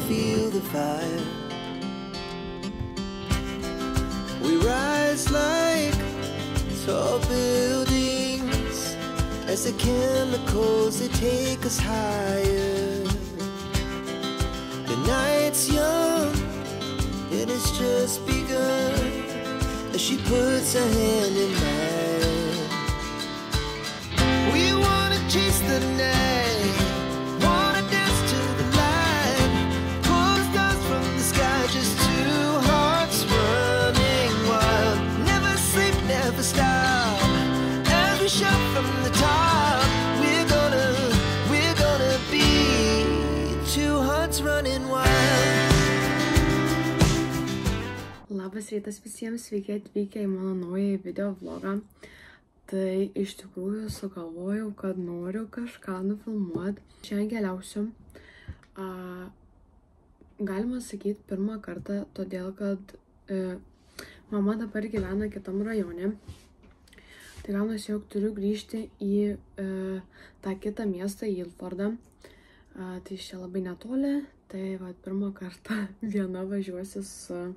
feel the fire. We rise like tall buildings as the chemicals, they take us higher. The night's young and it's just begun as she puts her hand in mine. We wanna chase the night, wanna dance to the light, pull the stars from the sky, just two hearts running wild. Never sleep, never stop, as we shout from the top. We're gonna be two hearts running wild. Labas rytas visiems, sveiki atvykę į mano naują video vlogą. Tai iš tikrųjų sugalvojau, kad noriu kažką nufilmuoti. Šiandien keliausiu, galima sakyti, pirmą kartą, todėl kad mama dabar gyvena kitam rajone. Tai gaunasi, jog turiu grįžti į tą kitą miestą, į Ilfordą. Tai iš čia labai netoli, tai va, pirmą kartą viena važiuosi su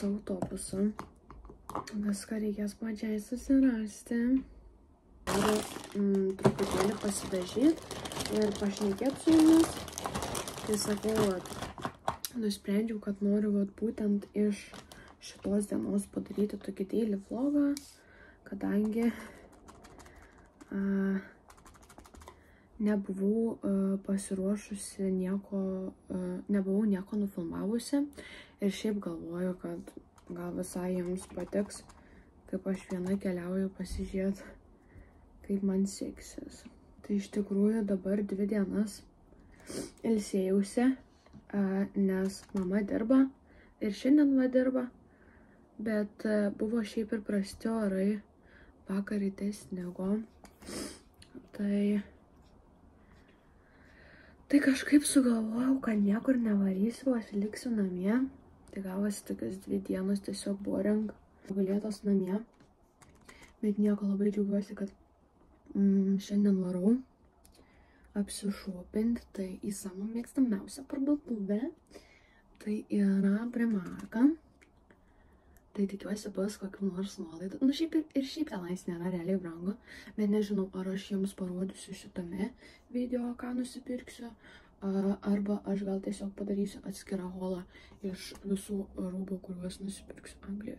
autobusu. Viską reikės pačiai susirasti. Noriu truputėlį pasidažyti ir pašnekėti su jumis. Tai sakau, nusprendžiau, kad noriu būtent iš šitos dienos padaryti tokį daily vlogą, kadangi nebuvau pasiruošusi nebuvau nieko nufilmavusi ir šiaip galvoju, kad gal visai jums patiks, kaip aš viena keliauju pasižiūrėti, kaip man seksis. Tai iš tikrųjų dabar 2 dienas ilsėjausi, nes mama dirba ir šiandien va dirba, bet buvo šiaip ir prasti orai, vakar ryte snigo. Tai kažkaip sugalvojau, kad niekur nevarysiu, aš liksiu namie. Tai gavosi tokios 2 dienos tiesiog boring, gulėtos namie. Bet nieko, labai džiaugiuosi, kad šiandien varau apsišopinti. Tai į savo mėgstamiausią parduotuvę. Tai yra Primarką. Tai tikiuosi bus kokių nors nuolaidų. Nu šiaip tenais nėra realiai brangu. Bet nežinau, ar aš jums parodysiu šitame video, ką nusipirksiu. Arba aš gal tiesiog padarysiu atskirą haulą iš visų rūbų, kuriuos nusipirksiu Anglijoje.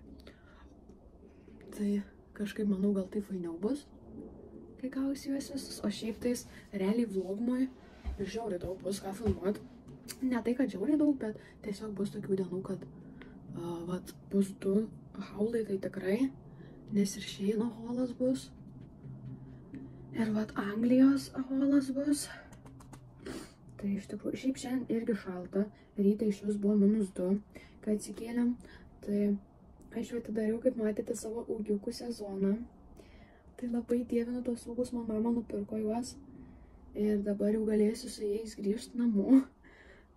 Tai kažkaip manau, gal tai fainiau bus, kai gausiu juos visus. O šiaip tais realiai vlogumui žiauriai daug bus ką filmuoti. Ne tai, kad žiauriai daug, bet tiesiog bus tokių dienų, kad bus 2 haulai, tai tikrai, nes ir Šeino haulas bus. Ir Anglijos haulas bus. Tai iš tikrųjų, šiaip šiandien irgi šalta, ryte iš vis buvo -2, kai atsikėlėm. Tai aš jau atidariau, kaip matėte, savo ūgiukų sezoną. Tai labai dievinu tos ūgus, man mama nupirko juos. Ir dabar jau galėsiu su jais grįžti namo.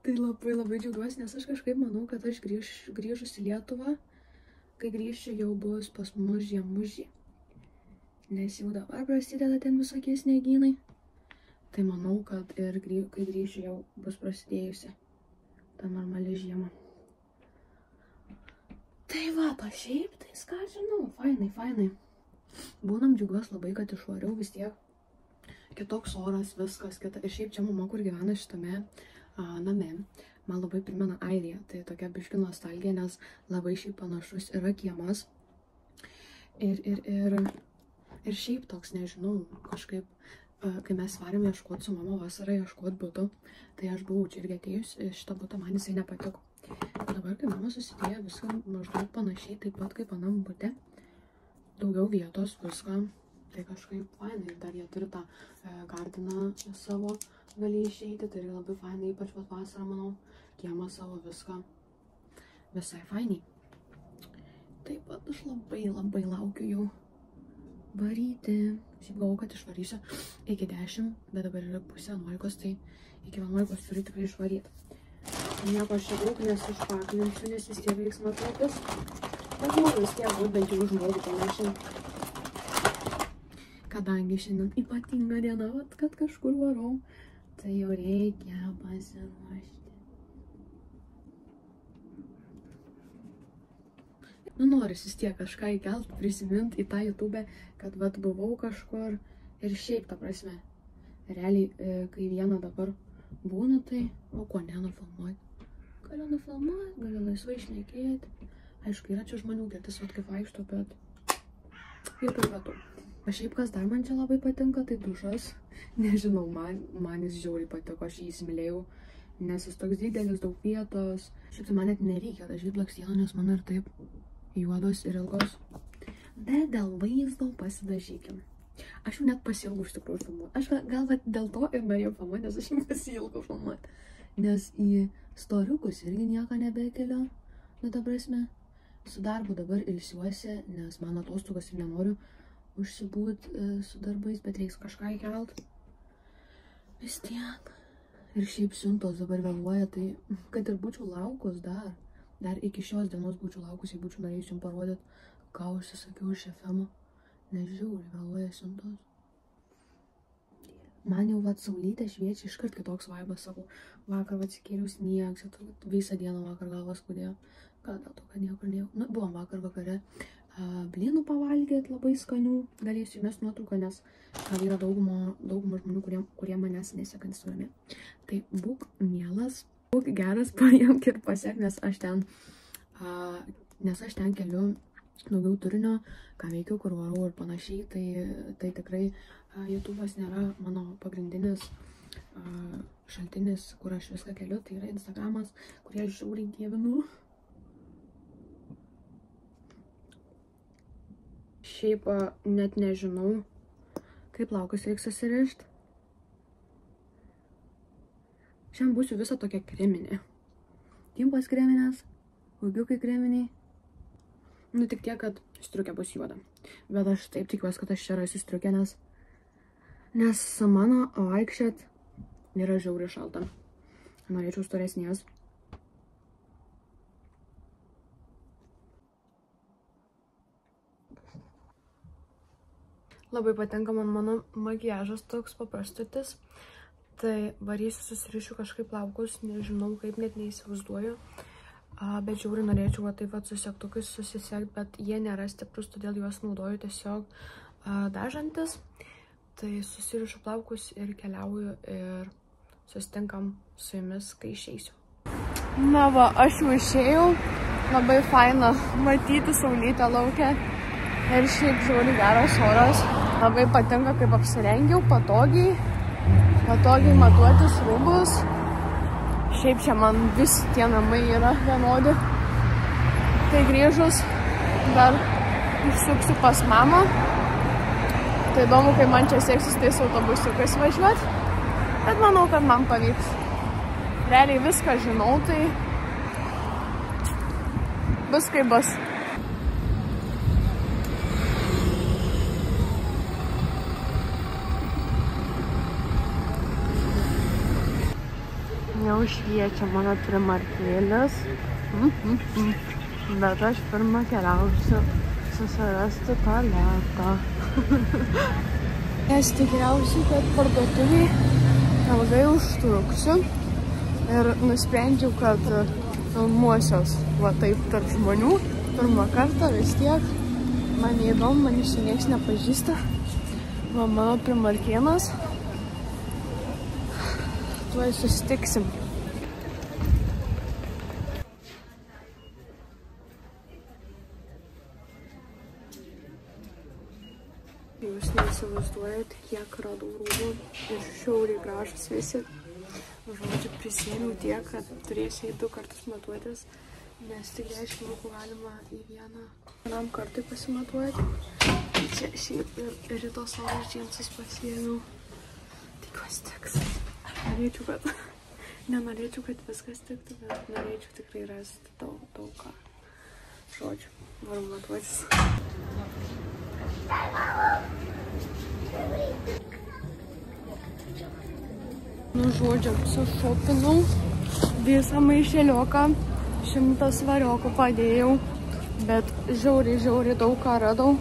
Tai labai džiaugiuosi, nes aš kažkaip manau, kad aš grįžus į Lietuvą, kai grįšiu jau bus pas mus žiemužį. Nes jau dabar prasideda ten visokie sniegynai. Tai manau, kad ir kai grįšiu jau bus prasidėjusi ta normali žiema. Tai va, o šiaip, tai ką žinau, fainai. Būnam džiaugiuos labai, kad išvariau vis tiek. Kitoks oras, viskas kita. Ir šiaip čia mama, kur gyvena šitame name, man labai primena Airiją. Tai tokia biški nostalgija, nes labai šiaip panašus yra kiemas. Ir šiaip toks, nežinau, kažkaip kai mes varėm ieškoti su mama vasarą, ieškoti butų, tai aš buvau čia irgi atėjus, šitą butą man jisai nepatiko. Dabar, kai mama susidėjo viską maždaug panašiai, taip pat kaip anam bute, daugiau vietos, viską, tai kažkaip fainai. Dar jie turi tą gardiną savo, gali išeiti, tai labai fainai, ypač vasarą, manau, kiemą savo, viską, visai fainai. Taip pat aš labai laukiu jau varyti. Šiaip galvoju, kad išvarysiu iki 10, bet dabar yra 10:30, tai iki 11 turiu tikrai išvaryti. Nieko aš čia daug nesišpaklinsiu, nes vis tiek vyks nuotraukos. Bet noriu vis tiek būt bent jau žmogų panašiai. Kadangi šiandien ypatinga diena, kad kažkur varau, tai jau reikia pasiruošti. Nu, noris vis tiek kažką įkelt, prisimint į tą YouTube, kad vat buvau kažkur ir šiaip, ta prasme. Realiai, kai vieną dabar būnu, tai, o ko nenufilmuoti? Galiu nufilmuoti, galiu laisvai šnekėti. Aišku, yra čia žmonių girtis, vat kaip vaikšto, bet jau pripratau. O šiaip, kas dar man čia labai patinka, tai dušas. Nežinau, man jis žiauriai patiko, aš jį įsimylėjau, nes jis toks didelis, daug vietos. Šiaip tai man net nereikia dažyti blakstienų, nes man ir taip juodos ir ilgos. Bet dėl vaizdo pasidažykim. Aš jau net pasiilgau iš tikrųjų filmuoti. Aš gal dėl to ir norėjau filmuoti, nes aš jau pasiilgau filmuoti. Nes į storiukus irgi nieko nebekeliu. Nu, ta prasme, su darbu dabar ilsiuosi, nes man atostogas ir nenoriu užsibūt su darbais, bet reiks kažką įkelt. Vis tiek. Ir šiaip siuntos dabar vėluoja, tai kad ir būčiau laukus dar iki šios dienos būčiau laukus, jei būčiau norėjus jums parodyti, ką užsisakiau iš FM. Nežiūrė, vėluoja siuntos. Man jau vat saulytė šviečia, iškart kitoks vaibas, sakau, vakar atsikėliau sniegs, visą dieną vakar galvas skaudėjo. Gal dėl to, kad niekur nejau. Nu, buvom vakar vakare blynų pavalgėt labai skanių, galėsiu įmest nuotrauką, nes yra dauguma žmonių, kurie manęs neseka Instagrame. Tai būk mielas, būk geras, paimk ir pasek, nes aš ten keliu daugiau turinio, ką veikiu, kur varau ir panašiai, tai tikrai YouTube'as nėra mano pagrindinis šaltinis, kur aš viską keliu, tai yra Instagramas, kurį aš žiauriai dievinu. Šiaip net nežinau, kaip plaukus reiks susirišti. Šiandien būsiu visą tokia kreminė. Timpas kreminės, ugiukai kreminiai. Nu, tik tiek, kad striukė bus juoda. Bet aš taip tikiuosi, kad aš čia rasiu striukę, nes mano vaikščiat yra žiauriai šalta. Norėčiau storesnės. Labai patinka man mano makiažas toks paprastutis. Tai varysiu, susirišiu kažkaip plaukus, nežinau kaip, net neįsivaizduoju. Bet žiauriai norėčiau va taip susektukus susisiekti, bet jie nėra stiprus, todėl juos naudoju tiesiog dažantis. Tai susirišu plaukus ir keliauju ir susitinkam su jumis, kai išeisiu. Na va, aš jau išėjau, labai faina matyti saulytę lauke ir šiaip žiauriai geras oras. Labai patinka, kaip apsirengiau, patogiai matuotis rūbus. Šiaip čia man visi tie namai yra vienodi. Tai grįžus dar išsuksiu pas mamą. Tai įdomu, kai man čia seksis tais autobusiukais važiuoti. Bet manau, kad man pavyks. Realiai viską žinau, tai bus kaip bus. Jau šviečia mano primarkėlis, bet aš pirmą keliausiu susirasti tualetą. Nes tikriausiai, kad parduotuviai ilgai užtruksiu ir nusprendžiau, kad filmuosios va taip tarp žmonių. Pirmą kartą vis tiek man neįdomu, man iš nieks nepažįsta. Va mano primarkėnas. Tuoj susitiksim. Jūs neįsivaizduojat, kiek radau rūbų ir žiauriai gražus visi. Žodžiu, prisėmiau tiek, kad turėsiu 2 kartus matuotis, nes tik 10 eurų galima į vienam kartui pasimatuoti. Čia šiaip ir rytos saulės džinsus pasiėmiau. Tikiuosi tiks. Nenorėčiau, kad viskas tiktų, bet norėčiau tikrai rasti daug ką. Žodžiu, varom matuotis. Nu, žodžiu, sušopinau visą maišelioką, 100 svariokų padėjau, bet žiauriai daug ką radau.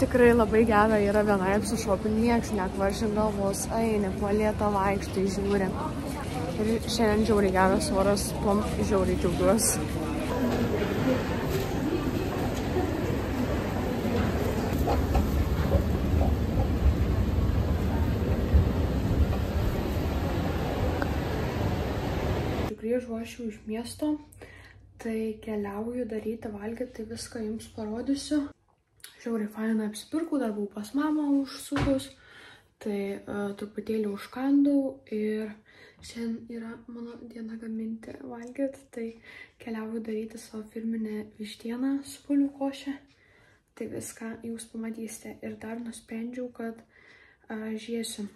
Tikrai labai gera yra vienai apsišopinti, nieks nekvaršin galvos, eini, po lietą vaikštai, žiūri. Ir šiandien žiauriai geras oras, tuom žiauriai džiaugiuosi. grįžau aš jau iš miesto, tai keliauju daryti valgyti, tai viską jums parodysiu. Žiauriai fainai apsipirkau, dar buvau pas mamą užsukus, tai truputėlį užkandau ir šiandien yra mano diena gaminti valgyti, tai keliauju daryti savo firminę vištieną su bulvių koše. Tai viską jūs pamatysite ir dar nusprendžiau, kad žiūrėsiu.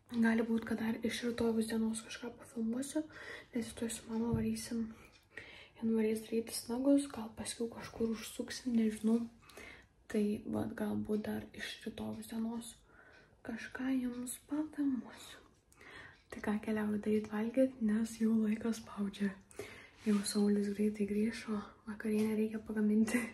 Gali būti, kad dar iš rytojus dienos kažką pafilmuosiu, nes tuoj su mama varysim. Jie norės daryti snagus, gal paskiau kažkur užsuksim, nežinau. Tai galbūt dar iš rytojus dienos kažką jums pafilmuosiu. Tai ką, keliauju daryti valgyti, nes jau laikas spaudžia. Jau Saulis greitai grįš, o vakarienę reikia pagaminti.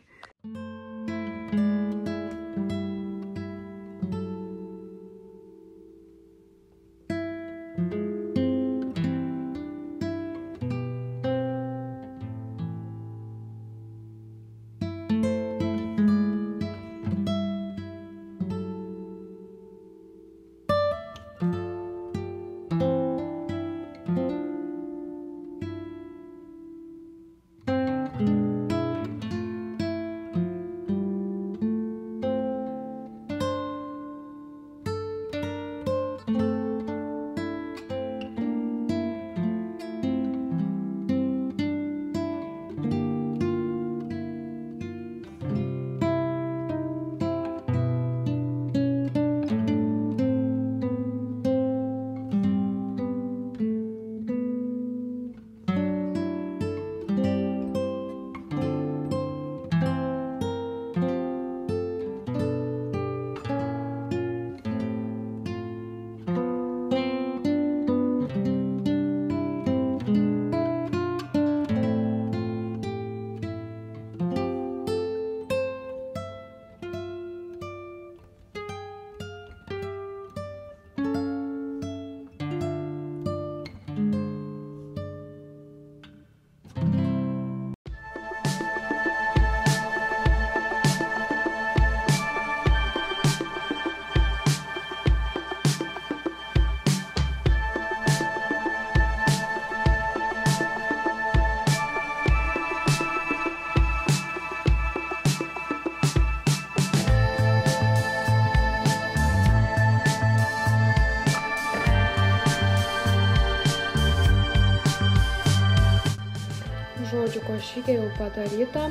Žodžiu, košytė jau padaryta,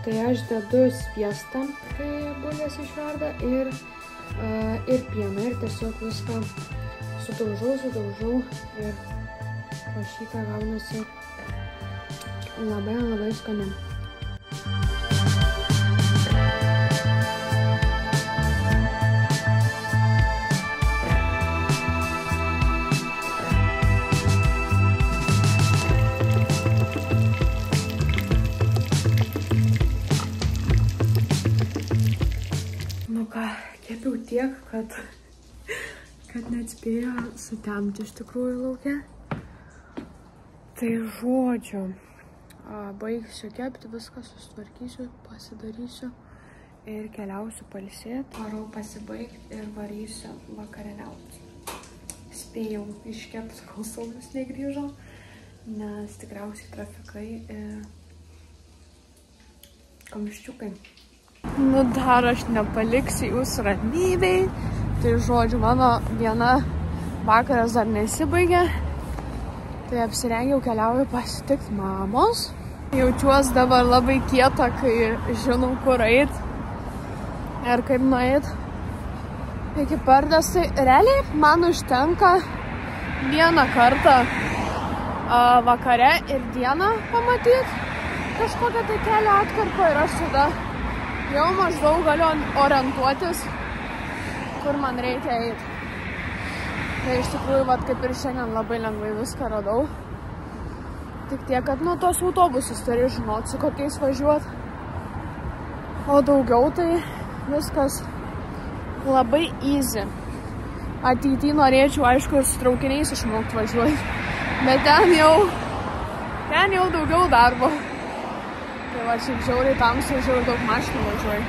tai aš dedu sviestą, kai bulvės išverda ir pieną ir tiesiog viską sudaužau ir košytė gaunasi labai skani. Kepiau tiek, kad neatspėjo sutemti iš tikrųjų lauke. Tai žodžiu, baigsiu kepti, viską susitvarkysiu, pasidarysiu ir keliausiu pailsėti. Varau pasibaigti ir varysiu vakarieniauti. Spėjau iškepti, kol Saulis negrįžo, nes tikriausiai trafikai ir kamščiukai. Nu dar aš nepaliksiu jūsų ramybei. Tai žodžiu, mano viena vakaras dar nesibaigė. Tai apsirengiau, keliauju pasitikti mamos. Jaučiuosi dabar labai kieta, kai žinau, kur eit ir kaip nueit iki Pardės. Tai realiai man užtenka vieną kartą vakare ir dieną pamatyti kažkokią tai kelio atkarpą ir aš tada jau maždaug galiu orientuotis, kur man reikia eiti. Tai iš tikrųjų, kaip ir šiandien labai lengvai viską radau. Tik tiek, kad nuo tos autobusus turi žinoti, su kokiais važiuoti. O daugiau tai viskas labai easy. Ateity norėčiau, aišku, ir su traukiniais išmokti važiuoti. Bet ten jau daugiau darbo. Tai va, šiaip žiauriai tamsu, žiauriai daug mašinų važiuoju.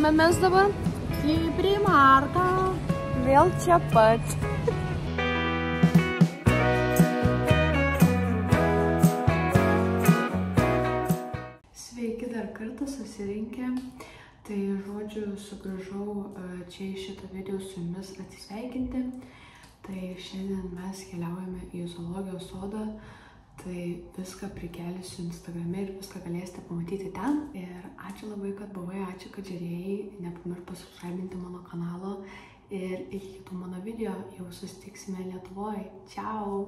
einame mes dabar į Primarką. Vėl čia pat. Sveiki dar kartą susirinkę. Tai žodžiu, sugrįžau čia į šitą video su jumis atsisveikinti. Tai šiandien mes keliaujame į zoologijos sodą. Tai viską prikelsiu Instagrame ir viską galėsite pamatyti ten. Ir ačiū labai, kad buvai, ačiū, kad žiūrėjai. Nepamiršk pasubscribinti mano kanalo. Ir iki kitų mano video jau susitiksime Lietuvoje. Čiau!